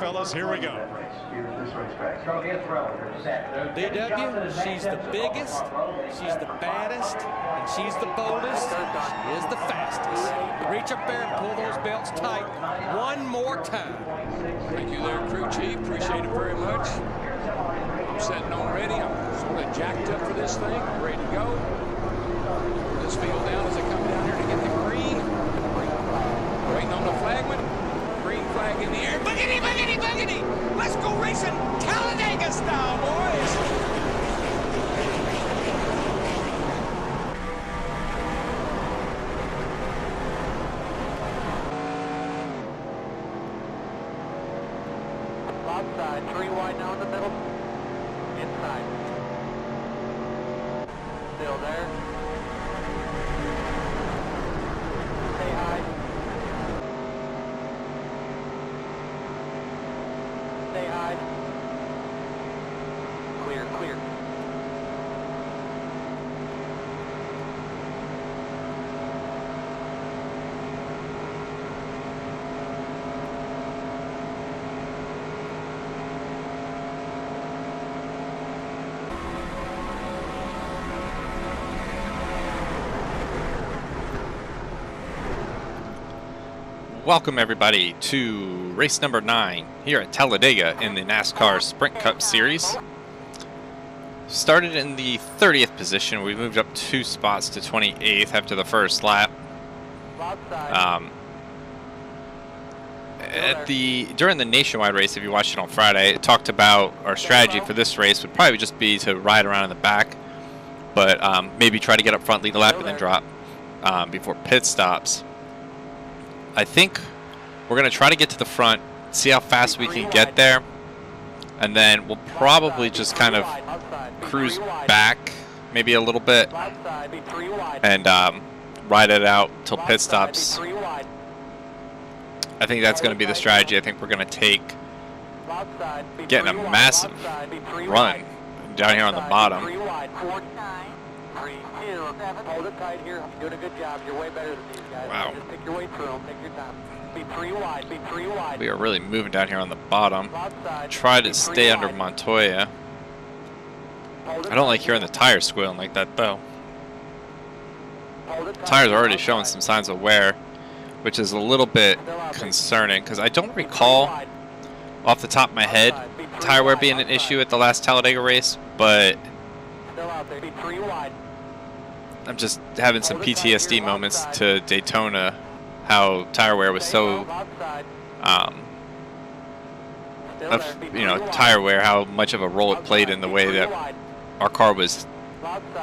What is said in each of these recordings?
fellas. Here we go. DW, she's the biggest, she's the baddest, and she's the boldest. She is the fastest. Reach up there and pull those belts tight one more time. Thank you there, crew chief. Appreciate it very much. I'm setting on ready. I'm sort of jacked up for this thing. I'm ready to go. This field down as I come down here to get the green. Waiting on the flagman. Green flag in the air. Boogity, boogity, boogity. Let's go racing Talladega style, boys. Outside, 3 wide now in the middle. Inside. Still there. Stay high. Stay high. Clear, clear. Welcome everybody to race number 9 here at Talladega in the NASCAR Sprint Cup Series. Started in the 30th position. We moved up 2 spots to 28th after the first lap. During the nationwide race, if you watched it on Friday, it talked about our strategy for this race would probably just be to ride around in the back, but maybe try to get up front, lead a lap, and then drop before pit stops. I think we're going to try to get to the front, see how fast we can get there, and then we'll probably just kind of cruise back maybe a little bit and ride it out till pit stops. I think that's going to be the strategy. I think we're going to take getting a massive run down here on the bottom. Hold it tight here. Doing a good job. You're way better than these guys. Wow. Just take your way through them. Take your time. Be 3 wide. Be 3 wide. We are really moving down here on the bottom. Try to stay under Montoya. I don't like hearing the tires squealing like that though. The tires are already showing some signs of wear, which is a little bit concerning because I don't recall off the top of my head tire wear being an issue at the last Talladega race, but I'm just having some PTSD moments to Daytona, how tire wear was so, tire wear, how much of a role it played in the way that our car was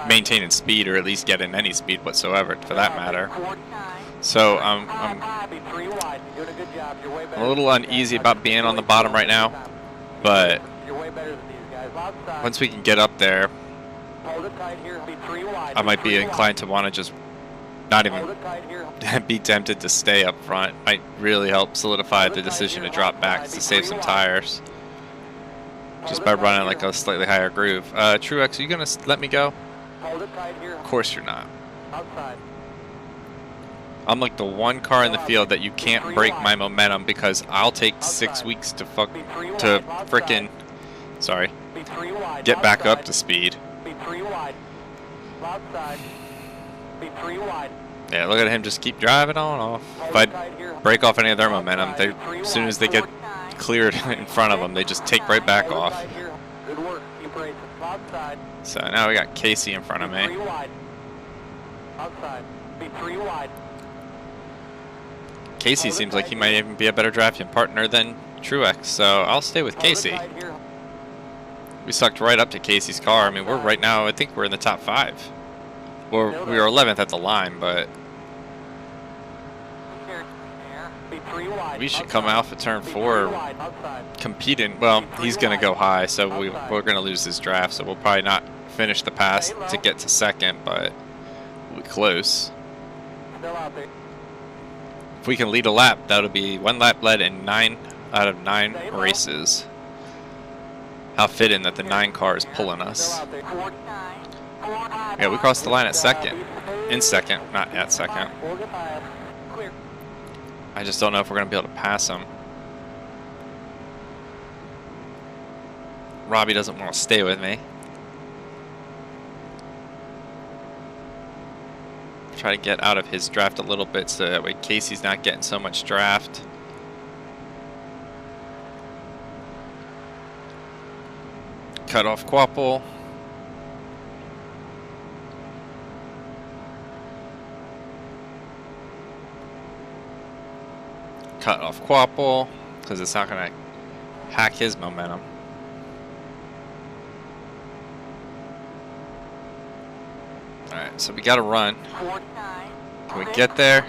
maintaining speed, or at least getting any speed whatsoever, for that matter. So I'm a little uneasy about being on the bottom right now, but once we can get up there, I might be inclined to want to just not even be tempted to stay up front. Might really help solidify the decision to drop back to save some tires, just by running like a slightly higher groove. Truex, are you gonna let me go? Of course you're not. I'm like the one car in the field that you can't break my momentum, because I'll take 6 weeks to frickin' get back up to speed. Yeah, look at him just keep driving on off. If I break off any of their momentum, as soon as they get cleared in front of them, they just take right back off. So now we got Casey in front of me. Casey seems like he might even be a better drafting partner than Truex, so I'll stay with Casey. We sucked right up to Casey's car. I mean, we're right now, I think we're in the top 5. We were 11th at the line, but we should come out for turn 4 competing. Well, he's going to go high, so we're going to lose this draft, so we'll probably not finish the pass to get to second, but we'll be close. If we can lead a lap, that'll be 1 lap led in 9 out of 9 races. How fitting that the 9 car is pulling us. Yeah, we crossed the line at second. In second, not at second. I just don't know if we're going to be able to pass him. Robbie doesn't want to stay with me. Try to get out of his draft a little bit so that way Casey's not getting so much draft. Cut off Quapple. Cut off Quapple because it's not going to hack his momentum. Alright, so we got to run. Can we get there?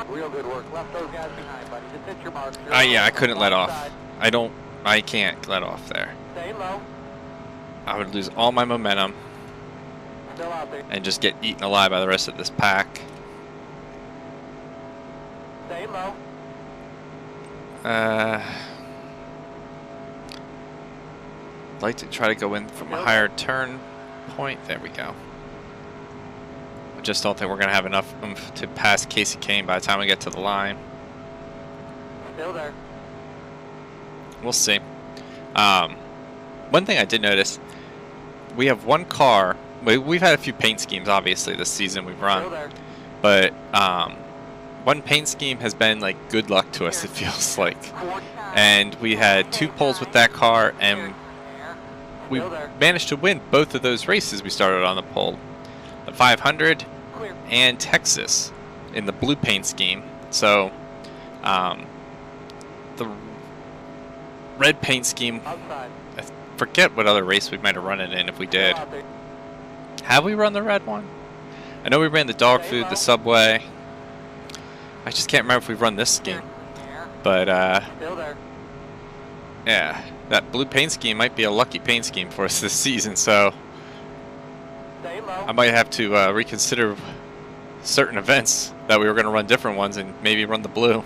Real good work. Left those guys behind, buddy. Just hit your mark. Yeah, I couldn't let off. I can't let off there. Stay low. I would lose all my momentum Still out there. and just get eaten alive by the rest of this pack. Stay low. I'd like to try to go in from a higher turn point. There we go. I just don't think we're going to have enough oomph to pass Casey Kane by the time we get to the line. Still there. We'll see. One thing I did notice, we have one car. We've had a few paint schemes, obviously, this season we've run. Still there. But one paint scheme has been like good luck to us, it feels like. And we had 2 poles with that car, and we managed to win both of those races we started on the pole. The 500 and Texas in the blue paint scheme. So the red paint scheme, Outside. I forget what other race we might have run it in if we did. Still out there. Have we run the red one? I know we ran the dog food, the subway. I just can't remember if we've run this scheme. But Still there. yeah, that blue paint scheme might be a lucky paint scheme for us this season, so Stay low. I might have to reconsider certain events that we were going to run different ones and maybe run the blue.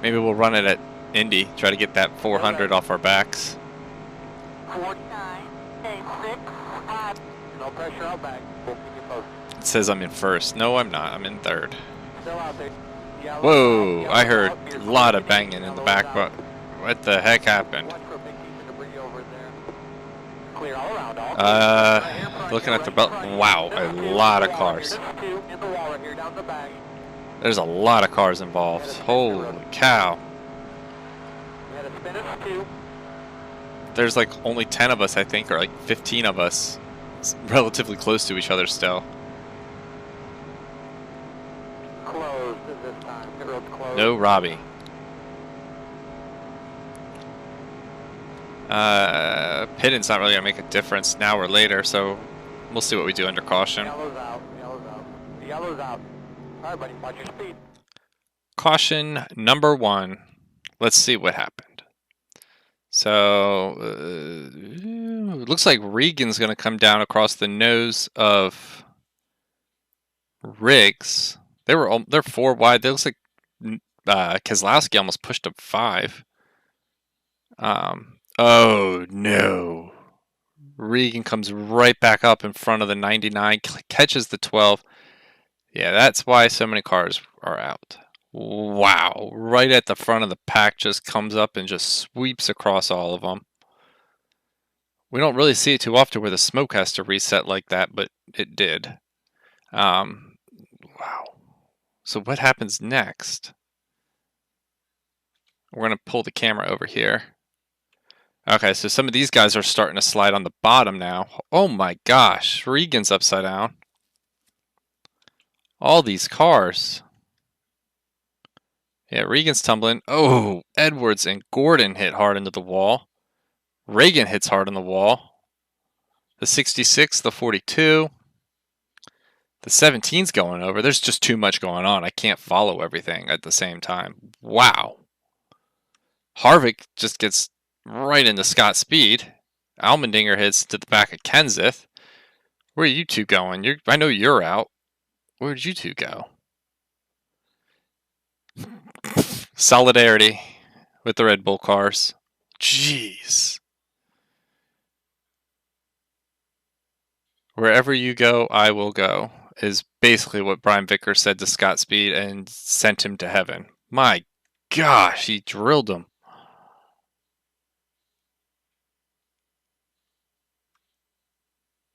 Maybe we'll run it at Indy, try to get that 400 off our backs. 49, 6, 5. No pressure out back. We'll keep you posted. It says I'm in first. No, I'm not. I'm in third. Still out there. Yellow Whoa, out, I yellow heard out. a lot of banging in the back, but what the heck happened? Watch for a big piece of debris over there. Clear all around. All clear. Looking at the belt, wow, a lot of cars. There's 2 in the wall right here down the back. There's a lot of cars involved. Holy cow. We had a spin of 2. There's like only 10 of us, I think, or like 15 of us. It's relatively close to each other still. Closed at this time. Pit road's closed. No Robbie. Pitting's not really going to make a difference now or later, so we'll see what we do under caution. Yellow's out. Yellow's out. Yellow's out. All right, buddy. Watch your speed. Caution number 1. Let's see what happened. So, it looks like Regan's going to come down across the nose of Riggs. They're 4 wide. It looks like Keselowski almost pushed up 5. Oh no! Regan comes right back up in front of the 99, catches the 12. Yeah, that's why so many cars are out. Wow, right at the front of the pack, just comes up and just sweeps across all of them. We don't really see it too often where the smoke has to reset like that, but it did. Wow. So what happens next? We're going to pull the camera over here. Okay, so some of these guys are starting to slide on the bottom now. Oh my gosh, Regan's upside down. All these cars. Yeah, Regan's tumbling. Oh, Edwards and Gordon hit hard into the wall. Regan hits hard on the wall. The 66, the 42. The 17's going over. There's just too much going on. I can't follow everything at the same time. Wow. Harvick just gets right into Scott Speed. Almendinger hits to the back of Kenseth. Where are you two going? I know you're out. Where did you two go? Solidarity with the Red Bull cars. Jeez. Wherever you go, I will go, is basically what Brian Vickers said to Scott Speed and sent him to heaven. My gosh, he drilled him.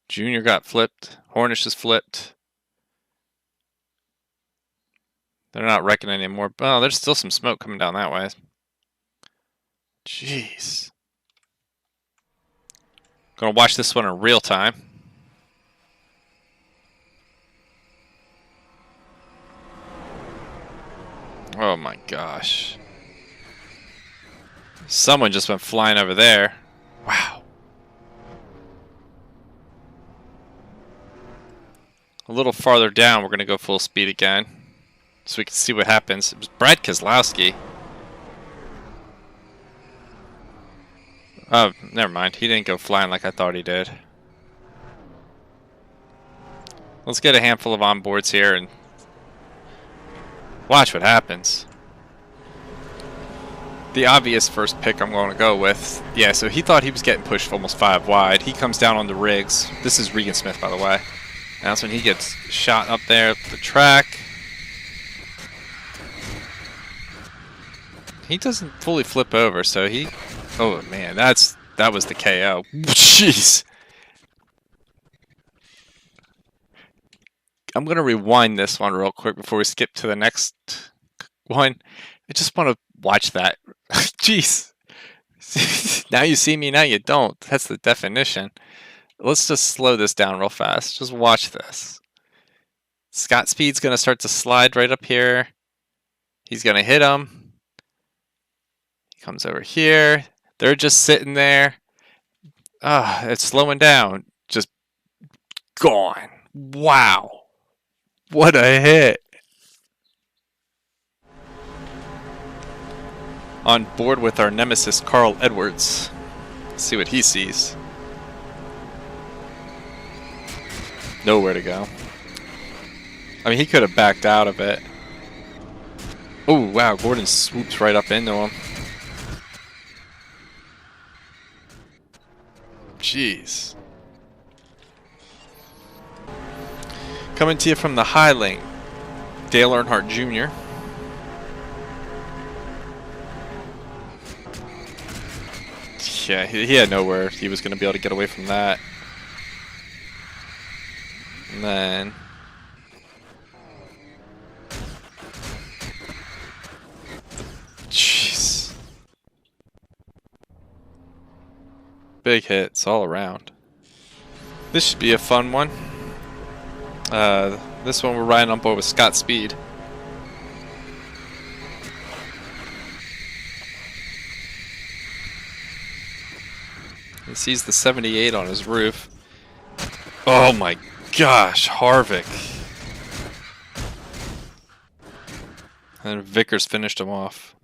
Junior got flipped. Hornish is flipped. They're not wrecking anymore. Oh, there's still some smoke coming down that way. Jeez. Gonna watch this one in real time. Oh my gosh. Someone just went flying over there. Wow. A little farther down, we're going to go full speed again, so we can see what happens. It was Brad Keselowski. Oh, never mind. He didn't go flying like I thought he did. Let's get a handful of onboards here and watch what happens. The obvious first pick I'm going to go with. Yeah, so he thought he was getting pushed almost 5 wide. He comes down on the rigs. This is Regan Smith, by the way. And that's when he gets shot up there at the track. He doesn't fully flip over, so he... Oh, man, that was the KO. Jeez. I'm going to rewind this one real quick before we skip to the next one. I just want to watch that. Jeez. Now you see me, now you don't. That's the definition. Let's just slow this down real fast. Just watch this. Scott Speed's going to start to slide right up here. He's going to hit him. He comes over here. They're just sitting there. It's slowing down. Just gone. Wow. What a hit. On board with our nemesis, Carl Edwards. Let's see what he sees. Nowhere to go. I mean, he could have backed out of it. Oh, wow. Gordon swoops right up into him. Jeez. Coming to you from the high lane, Dale Earnhardt Jr. Yeah, he had nowhere he was going to be able to get away from that. And then... Jeez. Big hits all around. This should be a fun one. This one we're riding on board with Scott Speed. He sees the 78 on his roof. Oh my gosh, Harvick. And Vickers finished him off.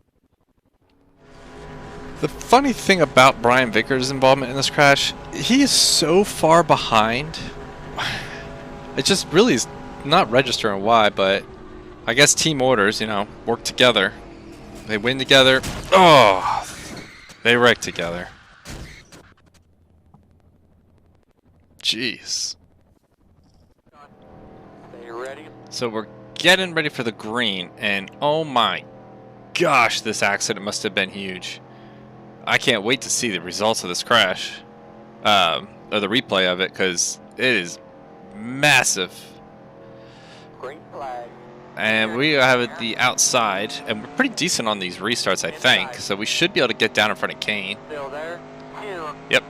The funny thing about Brian Vickers' involvement in this crash, he is so far behind. It just really is not registering why, but I guess team orders, you know, work together. They win together. Oh, they wreck together. Jeez. So we're getting ready for the green, and oh my gosh, this accident must have been huge. I can't wait to see the results of this crash, or the replay of it, because it is massive. Green flag. And we have it the outside, and we're pretty decent on these restarts, I think, so we should be able to get down in front of Kane. Still there. Yep.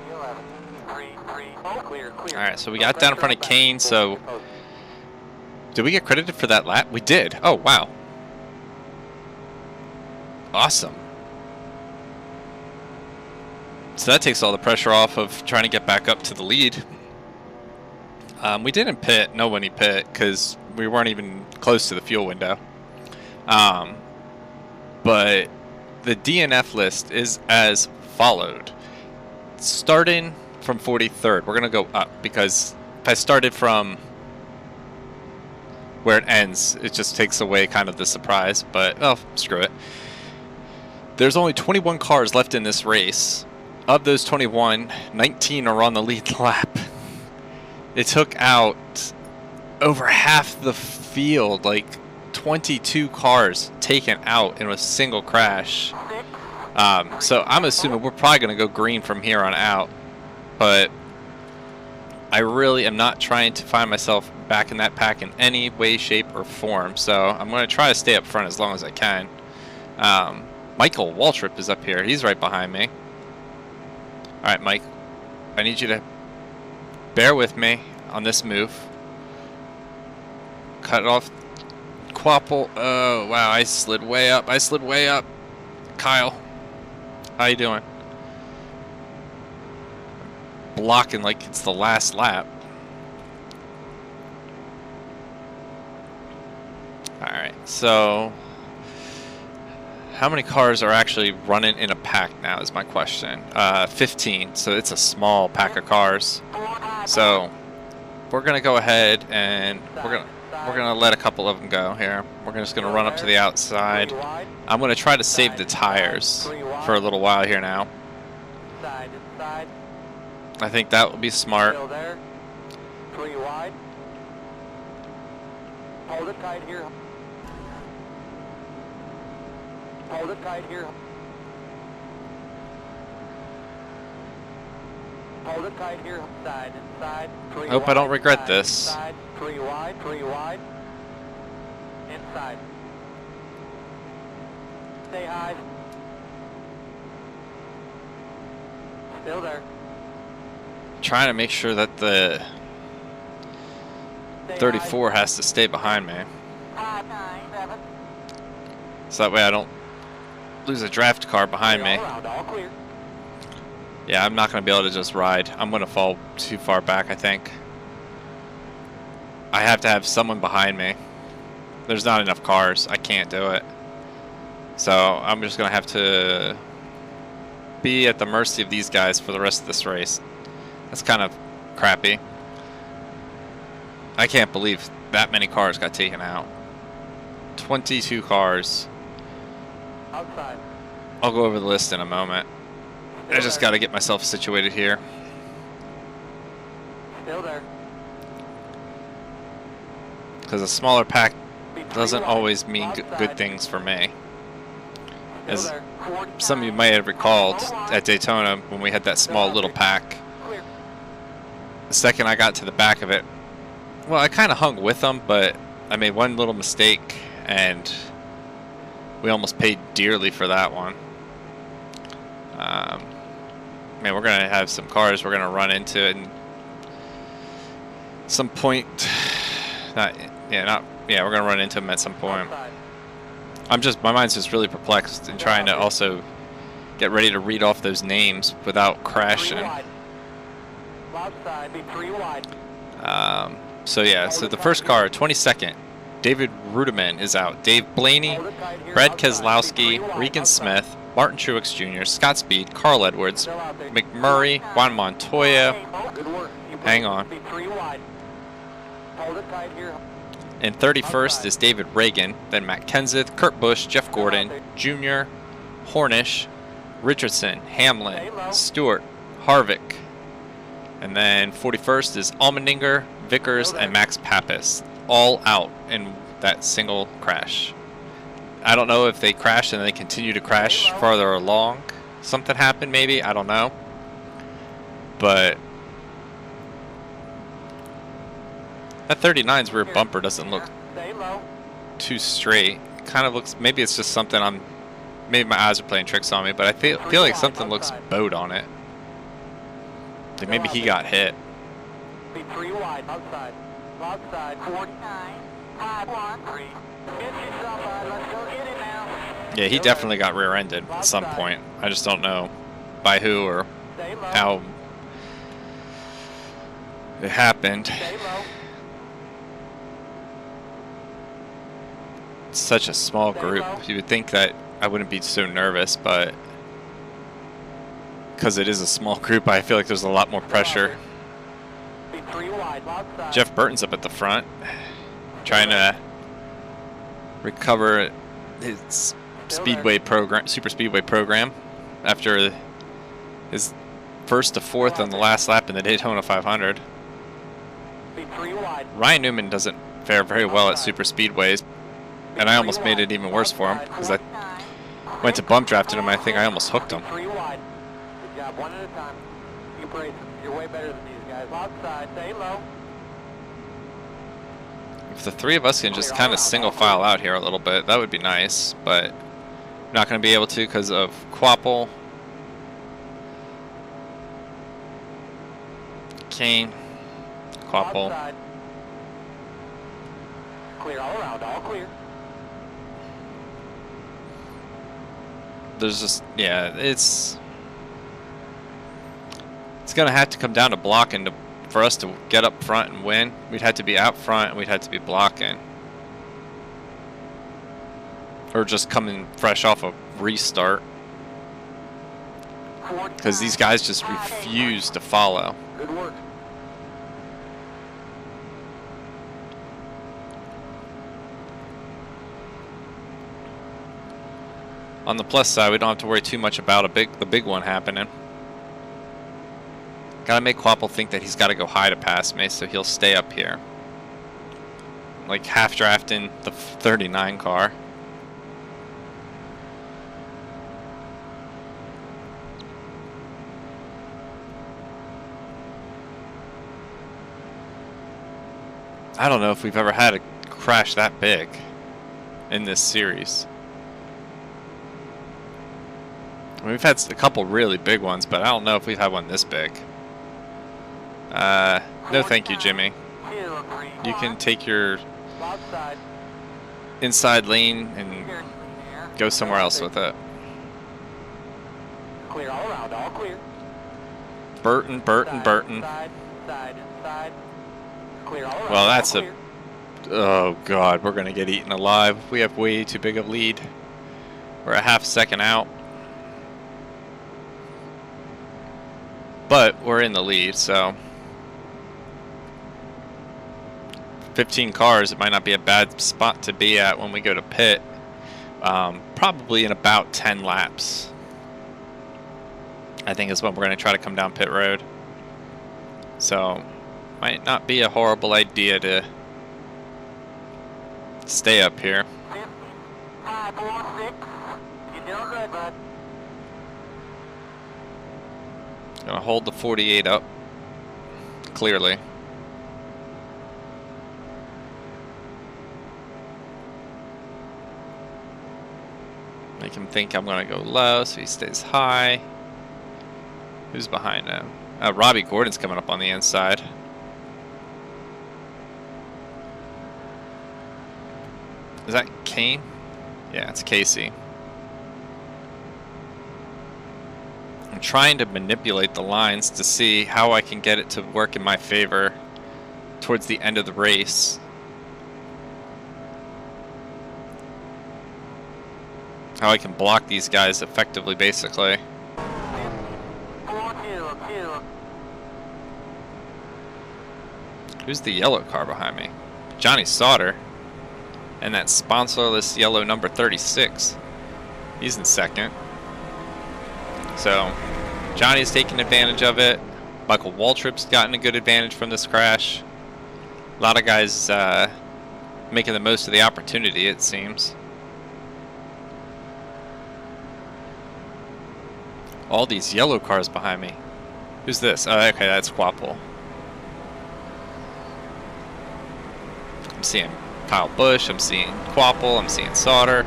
Clear. Alright, so we got down in front of Kane, so... Did we get credited for that lap? We did. Oh, wow. Awesome. So that takes all the pressure off of trying to get back up to the lead. We didn't pit, no one pit, because we weren't even close to the fuel window. But the DNF list is as followed. Starting from 43rd, we're going to go up, because if I started from where it ends, it just takes away kind of the surprise, but, oh, screw it. There's only 21 cars left in this race. Of those 21, 19 are on the lead lap. It took out over half the field, like 22 cars taken out in a single crash. So I'm assuming we're probably going to go green from here on out. But I really am not trying to find myself back in that pack in any way, shape, or form. So I'm going to try to stay up front as long as I can. Michael Waltrip is up here. He's right behind me. All right, Mike. I need you to bear with me on this move. Cut it off. Quapple. Oh, wow. I slid way up. I slid way up. Kyle. How you doing? Blocking like it's the last lap. Alright, so how many cars are actually running in a pack now is my question. 15, so it's a small pack of cars. So we're gonna go ahead and we're gonna let a couple of them go here. We're just gonna run up to the outside. I'm gonna try to save the tires for a little while here now. I think that will be smart. Hold it tight here. Hold it tight here. Hold it tight here. Side, inside. I hope I don't regret this. Inside. 3 wide. Inside. Stay high. Still there. Trying to make sure that the 34 has to stay behind me. 5, 9, 7. So that way I don't lose a draft car behind me. All clear. Yeah, I'm not going to be able to just ride. I'm going to fall too far back, I think. I have to have someone behind me. There's not enough cars. I can't do it. So I'm just going to have to be at the mercy of these guys for the rest of this race. That's kind of crappy. I can't believe that many cars got taken out. 22 cars. Outside. I'll go over the list in a moment. I just got to get myself situated here. Still there. Because a smaller pack doesn't always mean good things for me. As some of you may have recalled at Daytona when we had that small little pack. The second I got to the back of it, well, I kind of hung with them, but I made one little mistake and we almost paid dearly for that one. Man, we're going to have some cars we're going to run into in some point. We're going to run into them at some point. My mind's just really perplexed and trying to also get ready to read off those names without crashing. So the first car, 22nd, David Rudiman is out. Dave Blaney, Brad Keselowski, Regan Smith, Martin Truex Jr., Scott Speed, Carl Edwards, McMurray, Juan Montoya. Hang on. And 31st is David Reagan, then Matt Kenseth, Kurt Busch, Jeff Gordon, Jr., Hornish, Richardson, Hamlin, Stewart, Harvick. And then 41st is Allmendinger, Vickers, and Max Pappas. All out in that single crash. I don't know if they crashed and they continue to crash farther along. Something happened maybe, I don't know. But that 39's rear bumper doesn't look too straight. It kind of looks, maybe it's just something maybe my eyes are playing tricks on me, but I feel like something looks bowed on it. Like maybe he got hit. Be 3 wide, outside. Outside, 49, 513. Let's go get it now. Yeah, he definitely got rear-ended at some point. I just don't know by who or how it happened. It's such a small group. You would think that I wouldn't be so nervous, but because it is a small group, I feel like there's a lot more pressure. Jeff Burton's up at the front, trying to recover his speedway program, super speedway program, after his first to fourth on the last lap in the Daytona 500. Ryan Newman doesn't fare very well at super speedways, and I almost made it even worse for him because I went to bump drafting him. I think I almost hooked him. Good job, one at a time. Keep racing. You're way better than these guys. guys. Outside, stay low. If the three of us can just kind of single file out here a little bit, that would be nice, but we're not going to be able to because of Quapple, Kane, Quapple. Outside. Clear all around, all clear. There's just, yeah, it's going to have to come down to blocking for us to get up front and win. We'd have to be out front and we'd have to be blocking. Or just coming fresh off a restart. Because these guys just refuse to follow. Good work. On the plus side, we don't have to worry too much about the big one happening. Gotta make Quapple think that he's gotta go high to pass me, so he'll stay up here. Like half drafting the 39 car. I don't know if we've ever had a crash that big in this series. I mean, we've had a couple really big ones, but I don't know if we've had one this big. No thank you, Jimmy. You can take your inside lane and go somewhere else with it. Clear all around, all clear. Burton. Side, inside. Clear all around, Well, that's all a... clear. Oh, God, we're going to get eaten alive. We have way too big a lead. We're a half second out. But we're in the lead, so... 15 cars, it might not be a bad spot to be at when we go to pit. Probably in about 10 laps. I think is when we're going to try to come down pit road. So, might not be a horrible idea to stay up here. 5, 4, 6. You're doing good, bud. Gonna hold the 48 up, clearly. Make him think I'm gonna go low, so he stays high. Who's behind him? Robbie Gordon's coming up on the inside. Is that Kane? Yeah, it's Casey. I'm trying to manipulate the lines to see how I can get it to work in my favor towards the end of the race. How I can block these guys effectively, basically. 4-2. Who's the yellow car behind me? Johnny Sauter. And that sponsorless yellow number 36. He's in second. So, Johnny's taking advantage of it. Michael Waltrip's gotten a good advantage from this crash. A lot of guys making the most of the opportunity, it seems. All these yellow cars behind me. Who's this? Oh, okay, that's Quapple. I'm seeing Kyle Busch, I'm seeing Quapple, I'm seeing Sauter.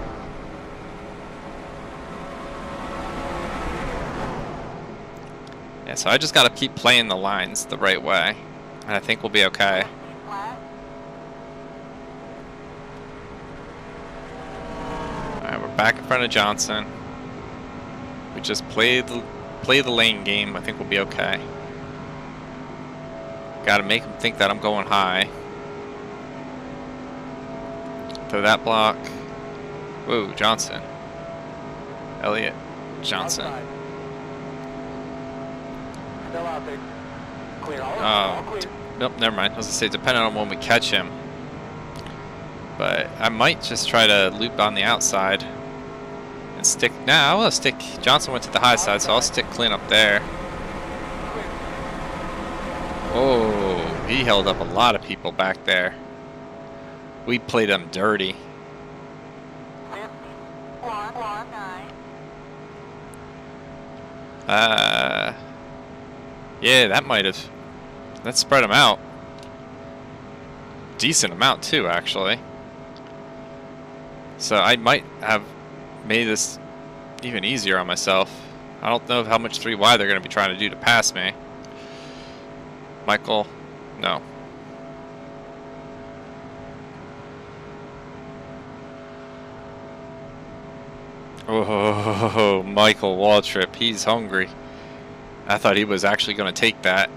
Yeah, so I just gotta keep playing the lines the right way, and I think we'll be okay. Alright, we're back in front of Johnson. We just play the lane game. I think we'll be okay. Gotta make him think that I'm going high. Throw that block. Whoa, Johnson. Elliott Johnson. Still out there. Clear all clear. Nope, never mind. I was gonna say, depending on when we catch him. But I might just try to loop on the outside and stick. Nah, I want to stick. Johnson went to the high side, so I'll stick Glen up there. Oh, he held up a lot of people back there. We played him dirty. 51-9. Yeah, that might have That spread them out. Decent amount too, actually. So I might have made this even easier on myself. I don't know how much 3 wide they're going to be trying to do to pass me. Michael, no. Oh, Michael Waltrip, he's hungry. I thought he was actually going to take that.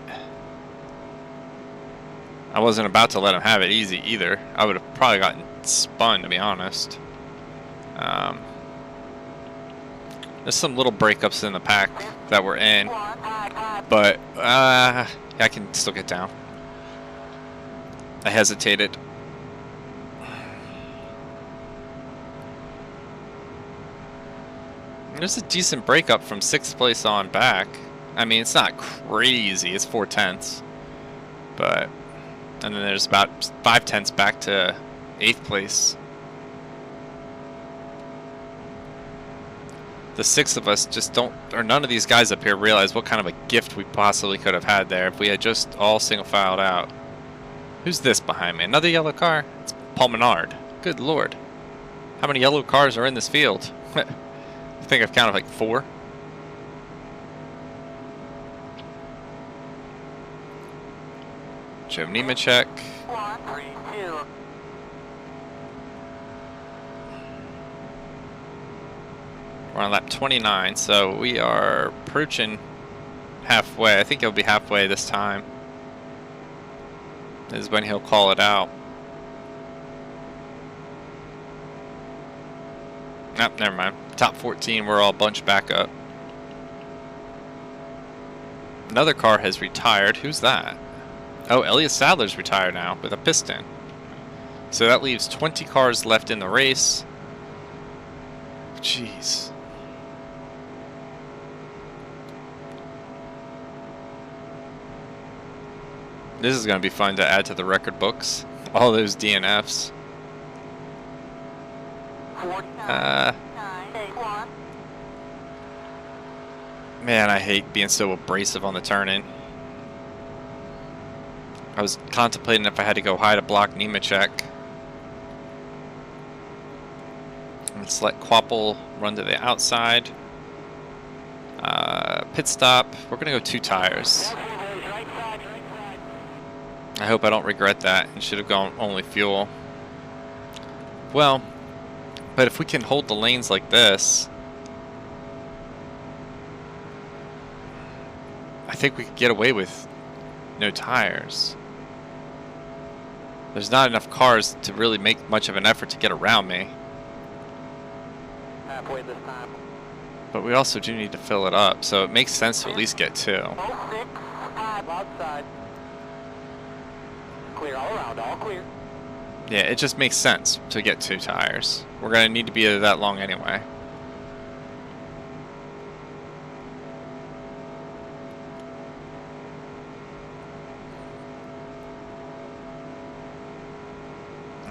I wasn't about to let him have it easy either. I would have probably gotten spun, to be honest. There's some little breakups in the pack that we're in, but I can still get down. I hesitated. There's a decent breakup from 6th place on back. I mean, it's not crazy. It's 4/10, but and then there's about 5/10 back to 8th place. The 6 of us just don't, or none of these guys up here realize what kind of a gift we possibly could have had there if we had just all single filed out. Who's this behind me? Another yellow car? It's Paul Menard. Good lord. How many yellow cars are in this field? I think I've counted like 4. Joe Nemechek. We're on lap 29, so we are approaching halfway. I think it'll be halfway this time. This is when he'll call it out. Nope, never mind. Top 14, we're all bunched back up. Another car has retired. Who's that? Oh, Elliott Sadler's retired now with a piston. So that leaves 20 cars left in the race. Jeez. This is going to be fun to add to the record books. All those DNFs. Man, I hate being so abrasive on the turn-in. I was contemplating if I had to go high to block Nemechek. Let's let Quapple run to the outside. Pit stop. We're going to go 2 tires. I hope I don't regret that and should have gone only fuel. Well, but if we can hold the lanes like this, I think we could get away with no tires. There's not enough cars to really make much of an effort to get around me. Halfway this time. But we also do need to fill it up, so it makes sense to at least get 2. Outside. Clear all around, all clear. Yeah, it just makes sense to get 2 tires. We're going to need to be that long anyway.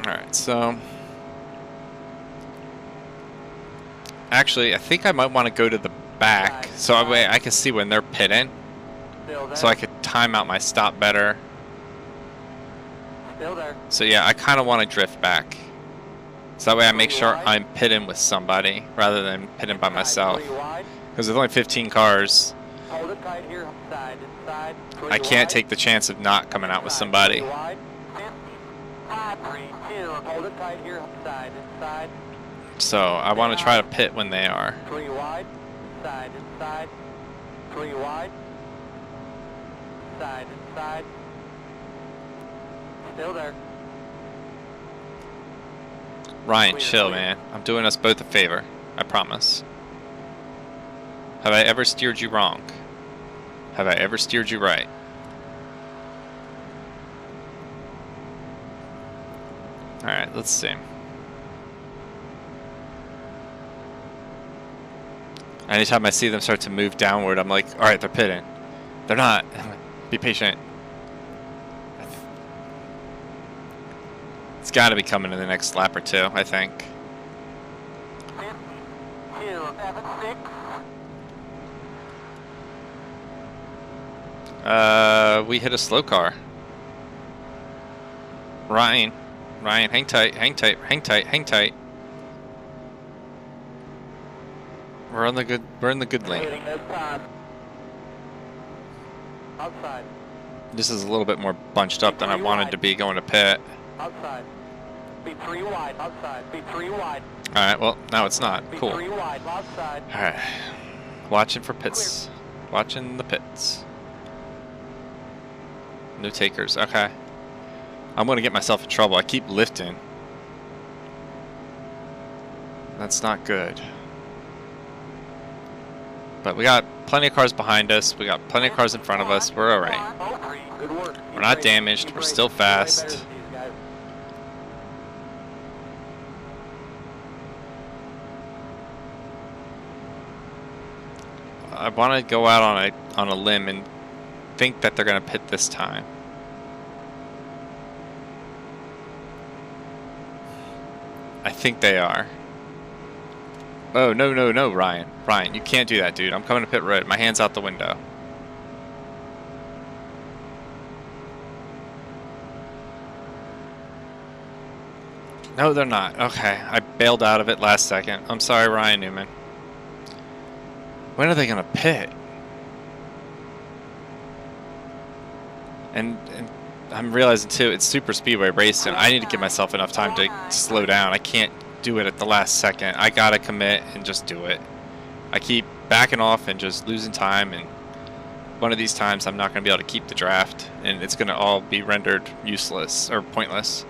Alright, so actually, I think I might want to go to the back so that way I can see when they're pitting, so I could time out my stop better. Still there. So yeah, I kind of want to drift back, so that way I make sure I'm pitting with somebody rather than pitting by myself, because there's only 15 cars. Hold it tight here, side, inside. I can't take the chance of not coming out with somebody. Hold it tight here, side, inside. So I want to try to pit when they are. 3 wide, side, inside. 3 wide, side, inside. Still there. Ryan, chill, man. I'm doing us both a favor. I promise. Have I ever steered you wrong? Have I ever steered you right? Alright, let's see. Anytime I see them start to move downward, I'm like, alright, they're pitting. They're not. Be patient. It's got to be coming in the next lap or 2, I think. 5276. We hit a slow car. Ryan, hang tight, hang tight, hang tight, hang tight. We're in the good lane. Outside. This is a little bit more bunched up than I wanted to be going to pit. Outside. Be 3 wide. Outside. Be 3 wide. All right, well, now it's not. Cool. Be 3 wide. Outside. All right. Watching for pits. Watching the pits. No takers. Okay. I'm going to get myself in trouble. I keep lifting. That's not good. But we got plenty of cars behind us. We got plenty of cars in front of us. We're all right. Good work. We're not damaged. We're still fast. I want to go out on a limb and think that they're going to pit this time. I think they are. Oh, no, no, no, Ryan. Ryan, you can't do that, dude. I'm coming to pit road. My hand's out the window. No, they're not. Okay, I bailed out of it last second. I'm sorry, Ryan Newman. When are they going to pit? And I'm realizing, too, it's super speedway racing. I need to give myself enough time to slow down. I can't do it at the last second. I got to commit and just do it. I keep backing off and just losing time, and one of these times I'm not going to be able to keep the draft, and it's going to all be rendered useless or pointless.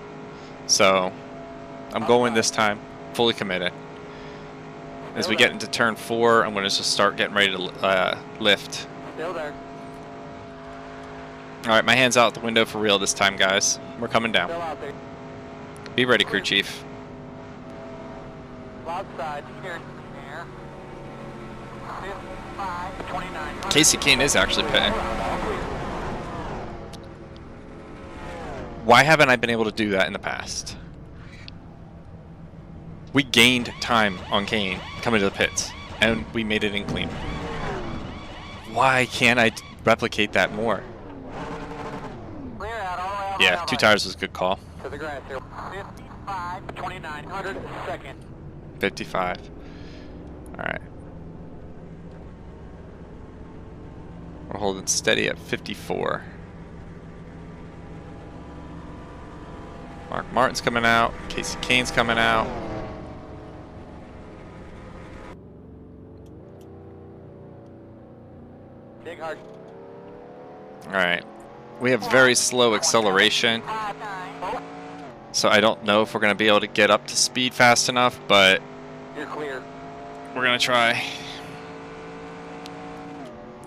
So I'm going this time, fully committed. As we get into turn 4, I'm going to just start getting ready to lift. Still there. Alright, my hand's out the window for real this time, guys. We're coming down. Still out there. Be ready, crew chief. Outside. Here. 55, 29. Casey Kane is actually pitting. Why haven't I been able to do that in the past? We gained time on Kane coming to the pits, and we made it in clean. Why can't I replicate that more? Clear out, all out, Yeah, all 2 out. tires was a good call. To the grass here. 55, 29, 100 second. 55. Alright. We're holding steady at 54. Mark Martin's coming out. Casey Kane's coming out. Dig hard. Alright. We have very slow acceleration, so I don't know if we're going to be able to get up to speed fast enough, but You're clear. we're going to try.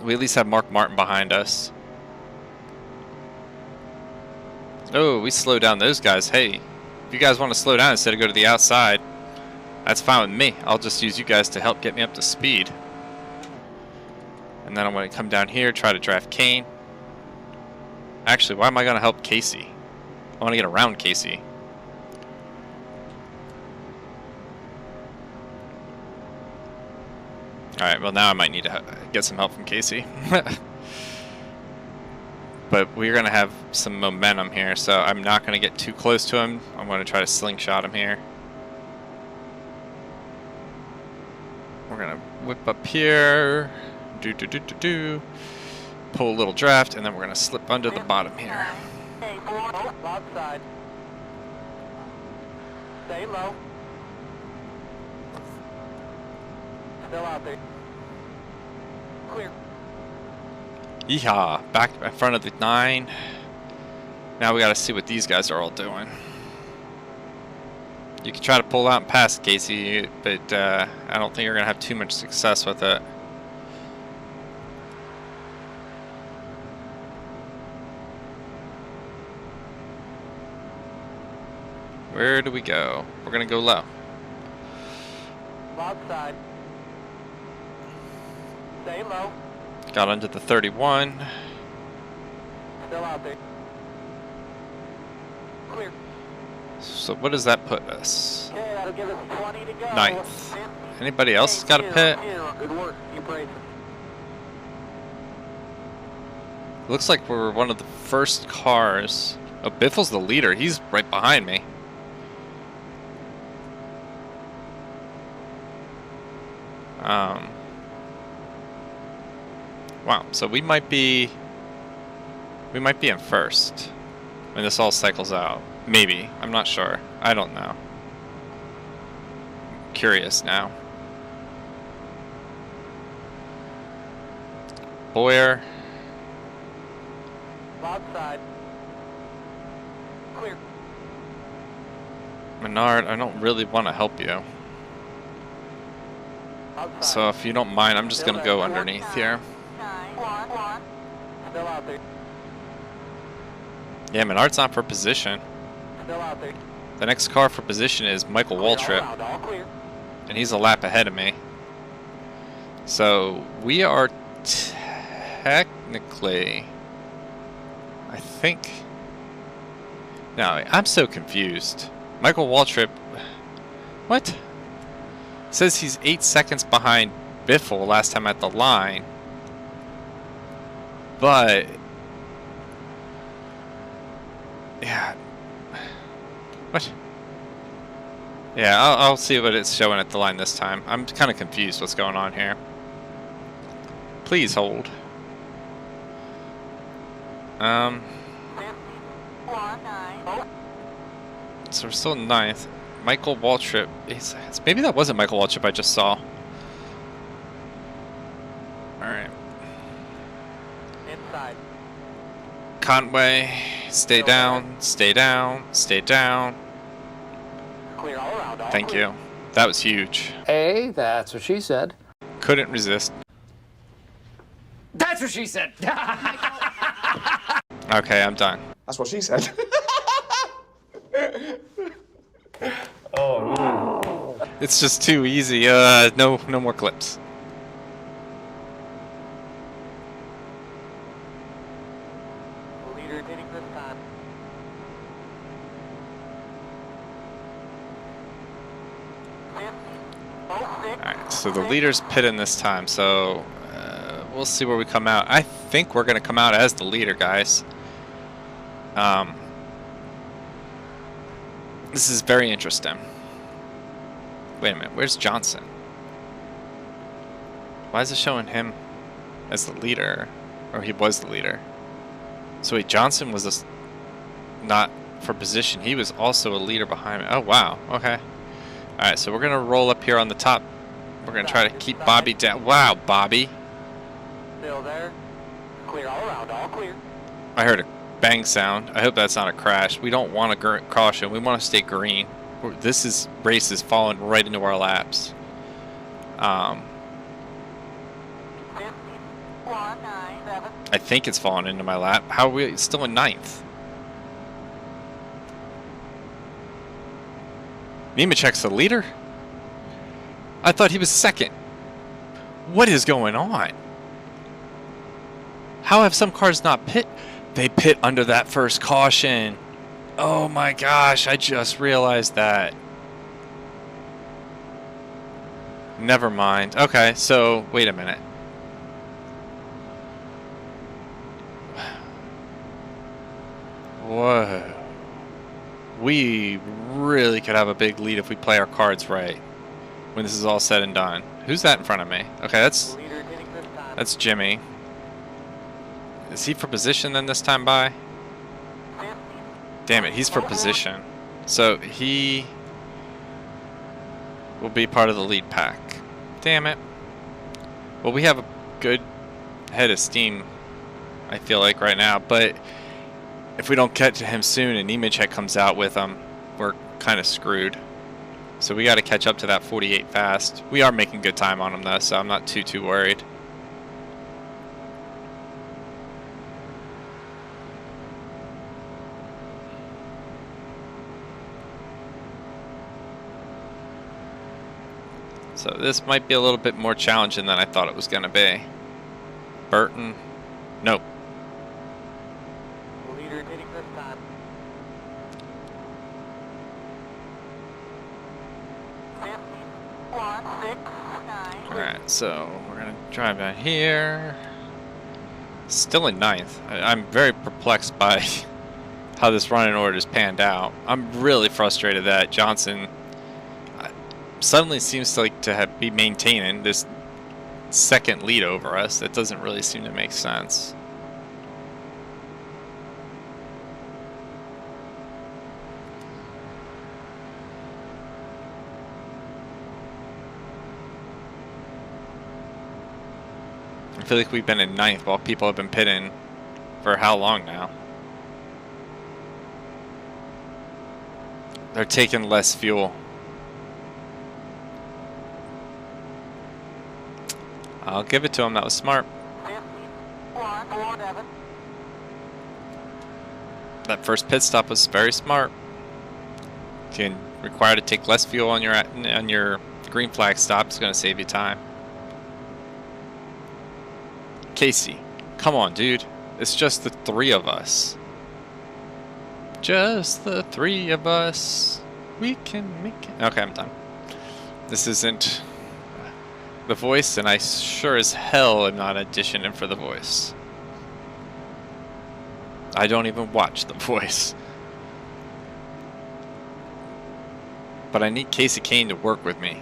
We at least have Mark Martin behind us. Oh, we slow down those guys. Hey, if you guys want to slow down instead of go to the outside, that's fine with me. I'll just use you guys to help get me up to speed. And then I'm going to come down here, try to draft Kane. Actually, why am I going to help Casey? I want to get around Casey. Alright, well now I might need to get some help from Casey. But we're going to have some momentum here, so I'm not going to get too close to him. I'm going to try to slingshot him here. We're going to whip up here. Pull a little draft, and then we're going to slip under the bottom here. Stay outside. Stay low. Still out there. Clear. Yeehaw, back in front of the 9. Now we got to see what these guys are all doing. You can try to pull out and pass Casey, but I don't think you're going to have too much success with it. Where do we go? We're going to go low. Outside. Stay low. Got under the 31. Still out there. Clear. So what does that put us? Okay, that'll give us 20 to go. 9th. Anybody else got a pit? Good work. Keep racing. Looks like we're one of the first cars. Oh, Biffle's the leader. He's right behind me. Wow, so we might be in first when this all cycles out. Maybe. I'm not sure. I don't know. I'm curious now. Boyer. Outside. Clear. Menard, I don't really want to help you. Outside. So if you don't mind, I'm just going to go underneath here. Still out there. Yeah, Menard's not for position. Still out there. The next car for position is Michael Waltrip, All clear. and he's a lap ahead of me. So we are technically, I think. No, I'm so confused. Michael Waltrip, what? It says he's 8 seconds behind Biffle last time at the line, but yeah. What? Yeah, I'll see what it's showing at the line this time. I'm kind of confused what's going on here. Please hold. So we're still in ninth. Michael Waltrip. Maybe that wasn't Michael Waltrip I just saw. Alright. Inside. Conway, stay down, stay down, stay down. Clear all around. All Thank clear. you. That was huge. Hey, that's what she said. Couldn't resist. That's what she said. Okay, I'm done. That's what she said. It's just too easy. No more clips. Leader hitting this time. Alright, so the leader's pitting this time, so we'll see where we come out. I think we're going to come out as the leader, guys. This is very interesting. Wait a minute, where's Johnson? Why is it showing him as the leader? Or he was the leader. So wait, Johnson was not for position. He was also a leader behind me. Oh, wow. Okay. Alright, so we're going to roll up here on the top. We're going to try to keep Bobby down. Wow, Bobby. Still there. Clear all around. All clear. I heard a bang sound. I hope that's not a crash. We don't want a caution. We want to stay green. This race is falling right into our laps. I think it's falling into my lap. How are we still in ninth? Nemechek's the leader? I thought he was second. What is going on? How have some cars not pit? They pit under that first caution. Oh my gosh, I just realized that. Never mind. Okay, so wait a minute. Whoa. We really could have a big lead if we play our cards right when this is all said and done. Who's that in front of me? Okay, that's Jimmy. Is he for position then this time by? Damn it, he's for position. So he will be part of the lead pack. Damn it. Well, we have a good head of steam, I feel like, right now, but if we don't catch him soon and Nemechek comes out with him, we're kind of screwed. So we got to catch up to that 48 fast. We are making good time on him though, so I'm not too worried. So this might be a little bit more challenging than I thought it was going to be. Burton. Nope. Leader hitting this time. Alright, so we're going to drive down here. Still in 9th. I'm very perplexed by how this running order has panned out. I'm really frustrated that Johnson suddenly seems to be maintaining this second lead over us. That doesn't really seem to make sense. I feel like we've been in 9th while people have been pitting for how long now? They're taking less fuel. I'll give it to him. That was smart. That first pit stop was very smart. If you're required to take less fuel on your green flag stop, it's going to save you time. Casey, come on, dude. It's just the 3 of us. Just the 3 of us. We can make it. Okay, I'm done. This isn't The Voice, and I sure as hell am not auditioning for The Voice. I don't even watch The Voice. But I need Casey Kane to work with me.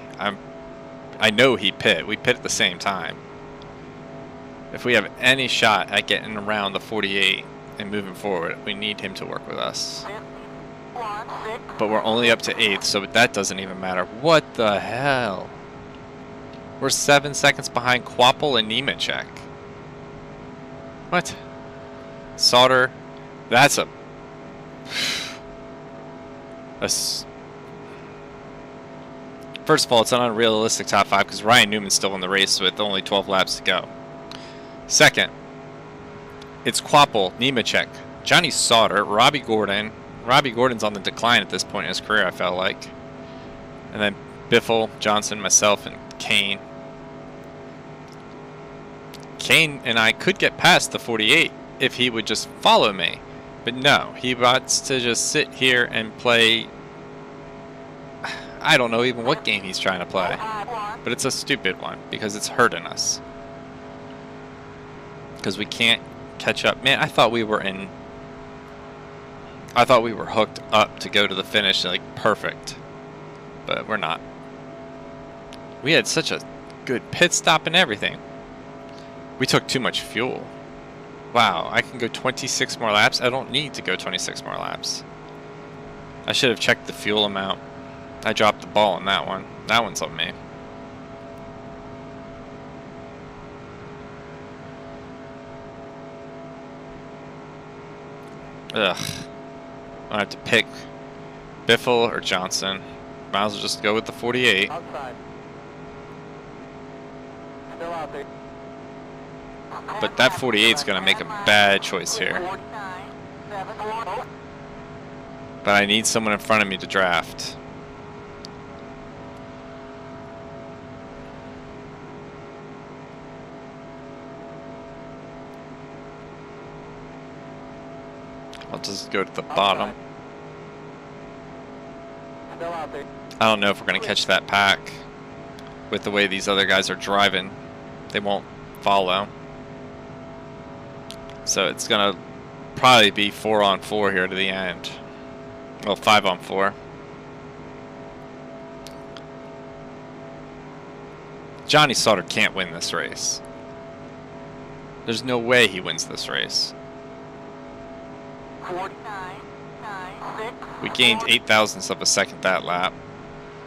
I know he pit. We pit at the same time. If we have any shot at getting around the 48 and moving forward, we need him to work with us. But we're only up to 8th, so that doesn't even matter. What the hell? We're 7 seconds behind Quapple and Nemechek. What? Sauter. That's a... First of all, it's an unrealistic top 5 because Ryan Newman's still in the race with only 12 laps to go. Second, it's Quapple, Nemechek, Johnny Sauter, Robbie Gordon. Robbie Gordon's on the decline at this point in his career, I felt like. And then Biffle, Johnson, myself, and Kane. Kane and I could get past the 48 if he would just follow me. But no, he wants to just sit here and play... I don't know even what game he's trying to play. But it's a stupid one because it's hurting us. Because we can't catch up. Man, I thought we were hooked up to go to the finish, like, perfect. But we're not. We had such a good pit stop and everything. We took too much fuel. Wow, I can go 26 more laps? I don't need to go 26 more laps. I should have checked the fuel amount. I dropped the ball on that one. That one's on me. Ugh. I have to pick Biffle or Johnson. Might as well just go with the 48. Outside. Still out there. But that 48 is going to make a bad choice here. But I need someone in front of me to draft. I'll just go to the bottom. I don't know if we're going to catch that pack with the way these other guys are driving. They won't follow. So it's going to probably be 4 on 4 here to the end. Well, 5 on 4. Johnny Sauter can't win this race. There's no way he wins this race. We gained 0.08 of a second that lap.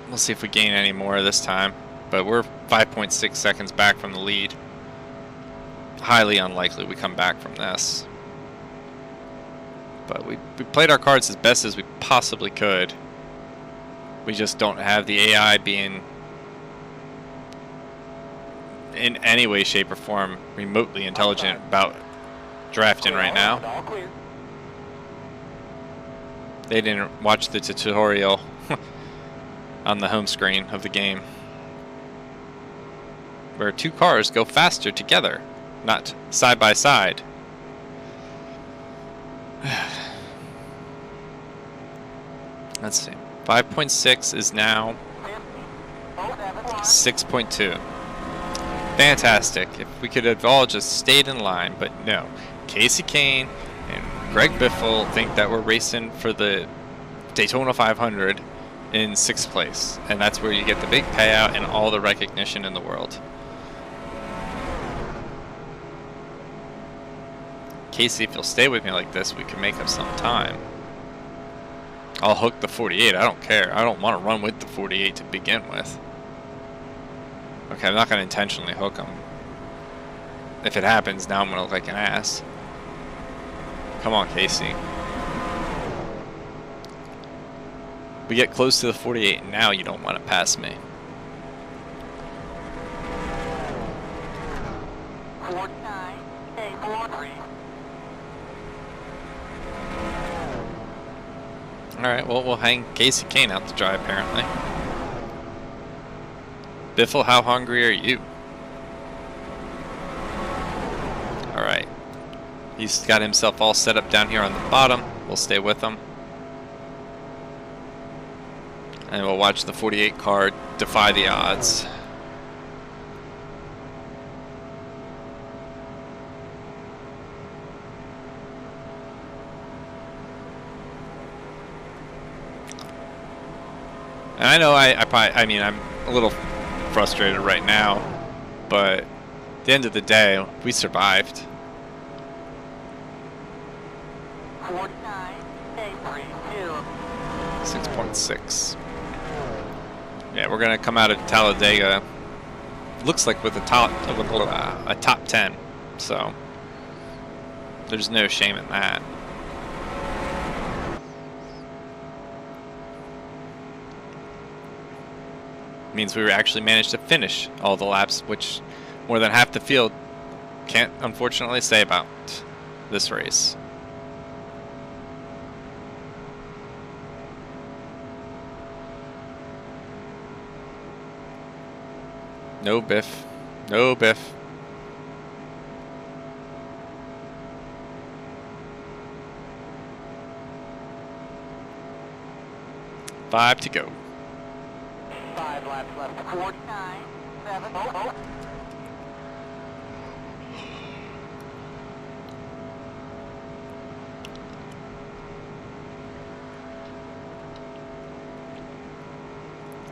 We'll see if we gain any more this time. But we're 5.6 seconds back from the lead. Highly unlikely we come back from this. But we played our cards as best as we possibly could. We just don't have the AI being in any way, shape, or form remotely intelligent about drafting right now. They didn't watch the tutorial on the home screen of the game, where 2 cars go faster together, not side by side. Let's see. 5.6 is now 6.2. Fantastic. If we could have all just stayed in line, but no. Casey Kane and Greg Biffle think that we're racing for the Daytona 500 in 6th place. And that's where you get the big payout and all the recognition in the world. Casey, if you'll stay with me like this, we can make up some time. I'll hook the 48. I don't care. I don't want to run with the 48 to begin with. Okay, I'm not going to intentionally hook him. If it happens, now I'm going to look like an ass. Come on, Casey. We get close to the 48, and now you don't want to pass me. Alright, well, we'll hang Casey Kane out to dry, apparently. Biffle, how hungry are you? Alright. He's got himself all set up down here on the bottom. We'll stay with him. And we'll watch the 48 car defy the odds. And I know I mean, I'm a little frustrated right now, but at the end of the day, we survived. 6.6. Yeah, we're gonna come out of Talladega. Looks like with a top 10, so there's no shame in that. Means we actually managed to finish all the laps, which more than half the field can't unfortunately say about this race. No Biff. No Biff. Five to go. 5 laps left. 49, 7, oh.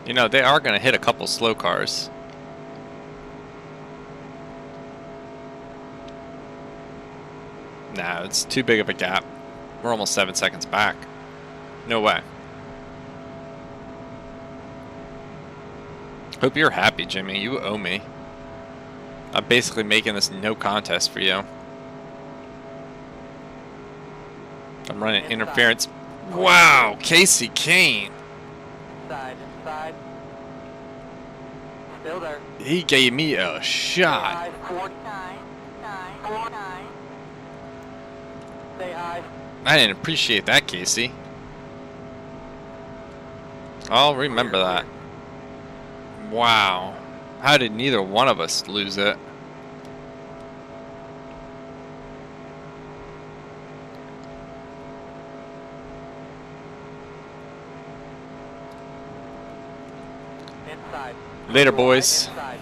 You know, they are going to hit a couple slow cars. Nah, it's too big of a gap. We're almost 7 seconds back. No way. Hope you're happy, Jimmy. You owe me. I'm basically making this no contest for you. I'm running interference. Wow, Casey Kane. Inside. Still there. He gave me a shot. 49, 49. Stay high. I didn't appreciate that, Casey. I'll remember that. Wow. How did neither one of us lose it? Inside. Later, boys. Inside.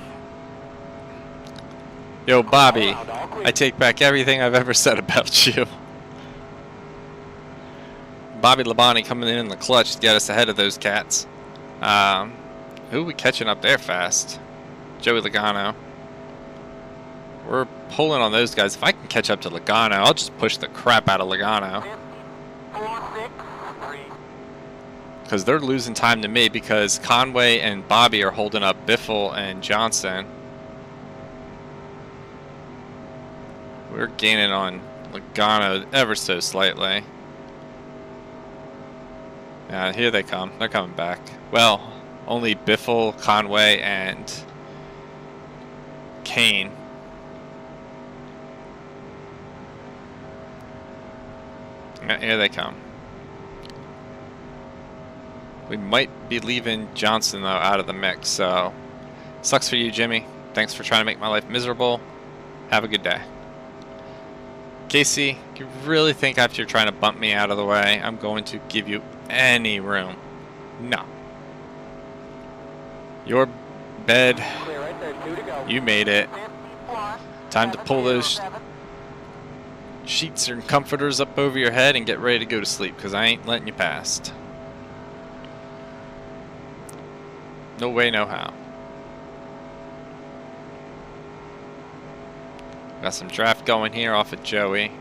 Yo, Bobby, I take back everything I've ever said about you. Bobby Labonte coming in the clutch to get us ahead of those cats. Who are we catching up there fast? Joey Logano. We're pulling on those guys. If I can catch up to Logano, I'll just push the crap out of Logano. 4, 6, 3. Because they're losing time to me because Conway and Bobby are holding up Biffle and Johnson. We're gaining on Logano ever so slightly. Yeah, here they come. They're coming back. Well, only Biffle, Conway, and Kane. Yeah, here they come. We might be leaving Johnson, though, out of the mix, so sucks for you, Jimmy. Thanks for trying to make my life miserable. Have a good day. Casey, you really think after you're trying to bump me out of the way, I'm going to give you any room? No. Your bed. Clear right there, 2 to go. You made it. Time to pull those sheets and comforters up over your head and get ready to go to sleep, because I ain't letting you past. No way, no how. Got some draft going here off of Joey.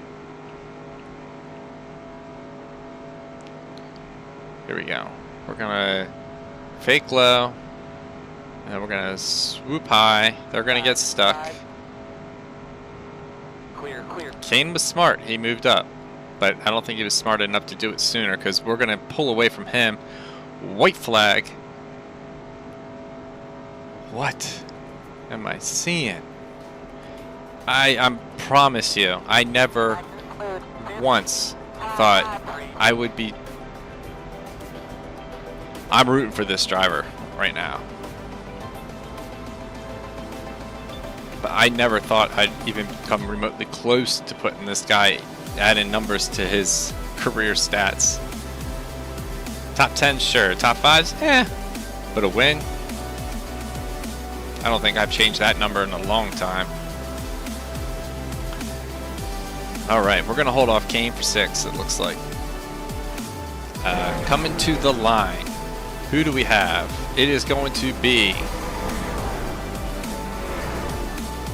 Here we go. We're gonna fake low, and then we're gonna swoop high. They're gonna get stuck. Clear, clear. Kane was smart. He moved up, but I don't think he was smart enough to do it sooner, because we're gonna pull away from him. White flag. What am I seeing? I promise you, I never once thought I would be. I'm rooting for this driver right now. But I never thought I'd even come remotely close to putting this guy, adding numbers to his career stats. Top 10, sure. Top 5s, but a win? I don't think I've changed that number in a long time. Alright, we're going to hold off Kane for 6, it looks like. Coming to the line. Who do we have? It is going to be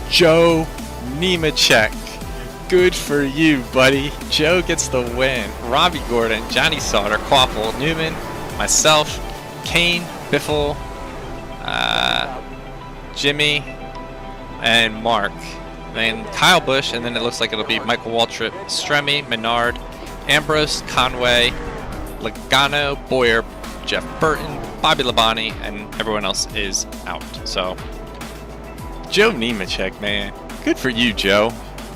Joe Nemechek. Good for you, buddy. Joe gets the win. Robbie Gordon, Johnny Sauter, Quaffle, Newman, myself, Kane, Biffle, Jimmy, and Mark. Then Kyle Busch, and then it looks like it'll be Michael Waltrip, Stremme, Menard, Ambrose, Conway, Logano, Boyer, Jeff Burton, Bobby Labonte, and everyone else is out. So, Joe Nemechek, man. Good for you, Joe.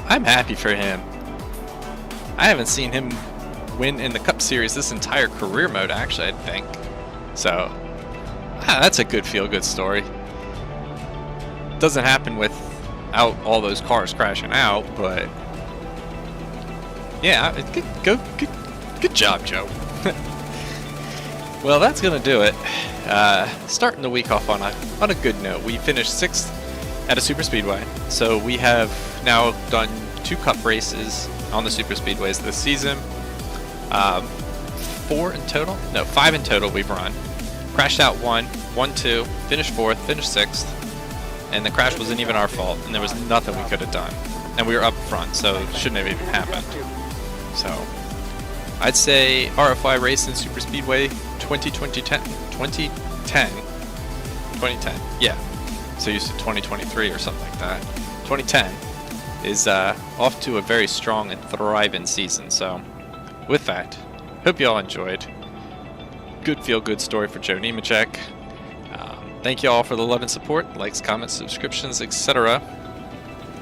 I'm happy for him. I haven't seen him win in the Cup Series this entire career mode, actually, I think. So, that's a good feel-good story. Doesn't happen without all those cars crashing out, but yeah, good job, Joe. Well, that's gonna do it. Starting the week off on a good note. We finished 6th at a super speedway, so we have now done 2 Cup races on the super speedways this season. 4 in total? No, 5 in total we've run. Crashed out 1, won 2, finished 4th, finished 6th, and the crash wasn't even our fault, and there was nothing we could have done. And we were up front, so it shouldn't have even happened. So, I'd say RFI Racing Super Speedway 2010, yeah. So you said 2023 or something like that. 2010 is off to a very strong and thriving season. So, with that, hope you all enjoyed. Good feel-good story for Joe Nemechek. Thank you all for the love and support, likes, comments, subscriptions, etc.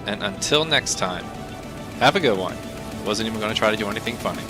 And until next time, have a good one. Wasn't even going to try to do anything funny.